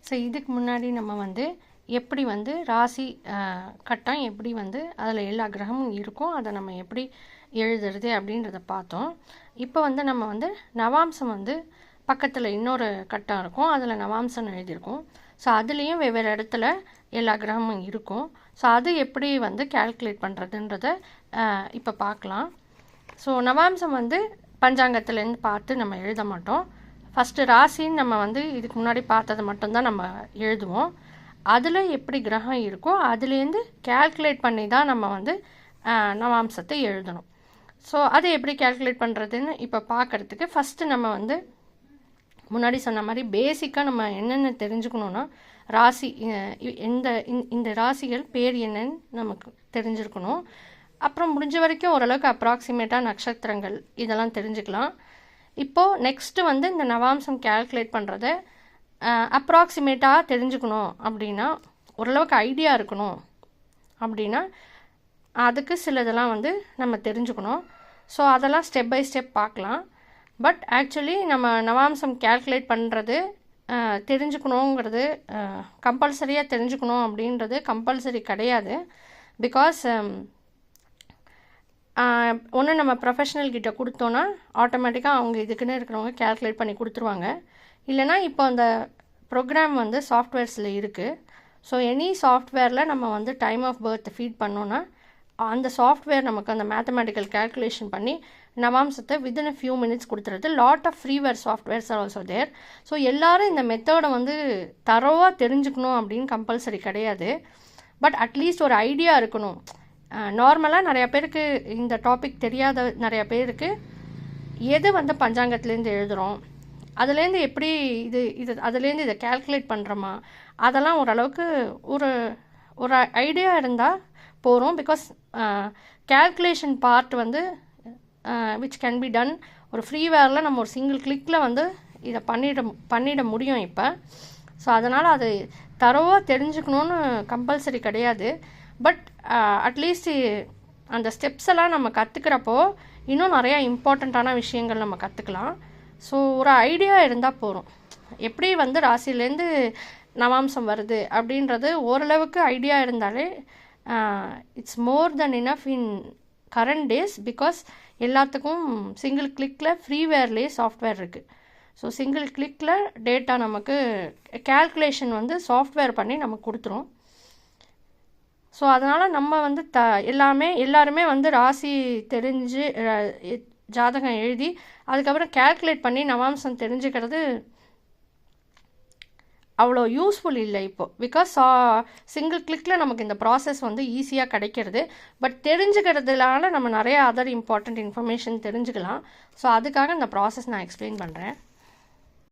So இதுக்கு முன்னாடி நம்ம வந்து எப்படி வந்து ராசி கட்டம் எப்படி வந்து அதில் எல்லா கிரகமும் இருக்கும், அதை நம்ம எப்படி எழுதுறது அப்படின்றத பார்த்தோம். இப்போ வந்து நம்ம வந்து நவாம்சம் வந்து பக்கத்தில் இன்னொரு கட்டம் இருக்கும், அதில் நவாம்சம் எழுதியிருக்கும். ஸோ அதுலேயும் வெவ்வேறு இடத்துல எல்லா கிரகமும் இருக்கும். ஸோ அது எப்படி வந்து கால்குலேட் பண்ணுறதுன்றத இப்போ பார்க்கலாம். ஸோ நவாம்சம் வந்து பஞ்சாங்கத்துலேருந்து பார்த்து நம்ம எழுத மாட்டோம். ஃபஸ்ட்டு ராசின்னு நம்ம வந்து இதுக்கு முன்னாடி பார்த்ததை மட்டும்தான் நம்ம எழுதுவோம். அதில் எப்படி கிரகம் இருக்கோ அதுலேருந்து கால்குலேட் பண்ணி தான் நம்ம வந்து நவாம்சத்தை எழுதணும். ஸோ அதை எப்படி கால்குலேட் பண்ணுறதுன்னு இப்போ பார்க்குறதுக்கு ஃபஸ்ட்டு நம்ம வந்து முன்னாடி சொன்ன மாதிரி பேசிக்காக நம்ம என்னென்ன தெரிஞ்சுக்கணுன்னா ராசி இந்த ராசிகள் பேர் என்னன்னு நமக்கு தெரிஞ்சிருக்கணும். அப்புறம் முடிஞ்ச வரைக்கும் ஓரளவுக்கு அப்ராக்சிமேட்டாக நட்சத்திரங்கள் இதெல்லாம் தெரிஞ்சுக்கலாம். இப்போது நெக்ஸ்ட்டு வந்து இந்த நவாம்சம் கால்குலேட் பண்ணுறத அப்ராக்சிமேட்டாக தெரிஞ்சுக்கணும் அப்படின்னா, ஓரளவுக்கு ஐடியா இருக்கணும் அப்படின்னா அதுக்கு சிலதெல்லாம் வந்து நம்ம தெரிஞ்சுக்கணும். ஸோ அதெல்லாம் ஸ்டெப் பை ஸ்டெப் பார்க்கலாம். பட் ஆக்சுவலி நம்ம நவாம்சம் கால்குலேட் பண்ணுறது தெரிஞ்சுக்கணுங்கிறது கம்பல்சரியாக தெரிஞ்சுக்கணும் அப்படின்றது கம்பல்சரி கிடையாது. பிகாஸ் ஒன்று நம்ம ப்ரொஃபஷ்னல் கிட்ட கொடுத்தோன்னா ஆட்டோமேட்டிக்காக அவங்க இதுக்குன்னு இருக்கிறவங்க கால்குலேட் பண்ணி கொடுத்துருவாங்க. இல்லைனா இப்போ அந்த ப்ரோக்ராம் வந்து சாஃப்ட்வேர்ஸில் இருக்குது. ஸோ எனி சாஃப்ட்வேரில் நம்ம வந்து டைம் ஆஃப் பர்த் ஃபீட் பண்ணோன்னா அந்த சாஃப்ட்வேர் நமக்கு அந்த மேத்தமெட்டிக்கல் கால்குலேஷன் பண்ணி நவாம்சத்தை வித்தின் அ ஃபியூ மினிட்ஸ் கொடுத்துறது. Lot of freeware softwares are also there. So எல்லோரும் இந்த மெத்தடை வந்து தரோவாக தெரிஞ்சுக்கணும் அப்படின்னு கம்பல்சரி கிடையாது. பட் அட்லீஸ்ட் ஒரு ஐடியா இருக்கணும். நார்மலாக நிறையா பேருக்கு இந்த டாபிக் தெரியாத நிறையா பேருக்கு எது வந்து பஞ்சாங்கத்துலேருந்து எழுதுகிறோம், அதுலேருந்து எப்படி அதுலேருந்து இதை கால்குலேட் பண்ணுறோமா, அதெல்லாம் ஓரளவுக்கு ஒரு ஐடியா இருந்தால் போகிறோம். பிகாஸ் கால்குலேஷன் பார்ட் வந்து விச் கேன் பி டன் ஒரு ஃப்ரீவேரில் நம்ம ஒரு சிங்கிள் கிளிக்கில் வந்து இதை பண்ணிட முடியும் இப்போ. ஸோ அதனால் அது தரோவாக தெரிஞ்சுக்கணுன்னு கம்பல்சரி கிடையாது. பட் அட்லீஸ்ட் அந்த ஸ்டெப்ஸ் எல்லாம் நம்ம கற்றுக்கிறப்போ இன்னும் நிறையா இம்பார்ட்டண்ட்டான விஷயங்கள் நம்ம கற்றுக்கலாம். ஸோ ஒரு ஐடியா இருந்தால் போகிறோம். எப்படி வந்து ராசிலேருந்து நவாம்சம் வருது அப்படின்றது ஓரளவுக்கு ஐடியா இருந்தாலே it's more then enough in current days. Because எல்லாத்துக்கும் சிங்கிள் கிளிக்கில் ஃப்ரீவேர்லேயே சாஃப்ட்வேர் இருக்குது. ஸோ சிங்கிள் கிளிக்கில் டேட்டா நமக்கு கால்குலேஷன் வந்து சாஃப்ட்வேர் பண்ணி நமக்கு கொடுத்துரும். ஸோ அதனால் நம்ம வந்து எல்லாருமே வந்து ராசி தெரிஞ்சு ஜாதகம் எழுதி அதுக்கப்புறம் கால்குலேட் பண்ணி நவாம்சம் தெரிஞ்சுக்கிறது அவ்வளோ யூஸ்ஃபுல் இல்லை இப்போது. பிகாஸ் சிங்கிள் கிளிக்கில் நமக்கு இந்த ப்ராசஸ் வந்து ஈஸியாக கிடைக்கிறது. பட் தெரிஞ்சுக்கிறதுனால நம்ம நிறைய அதர் இம்பார்ட்டண்ட் இன்ஃபர்மேஷன் தெரிஞ்சுக்கலாம். ஸோ அதுக்காக இந்த ப்ராசஸ் நான் எக்ஸ்பிளைன் பண்ணுறேன்.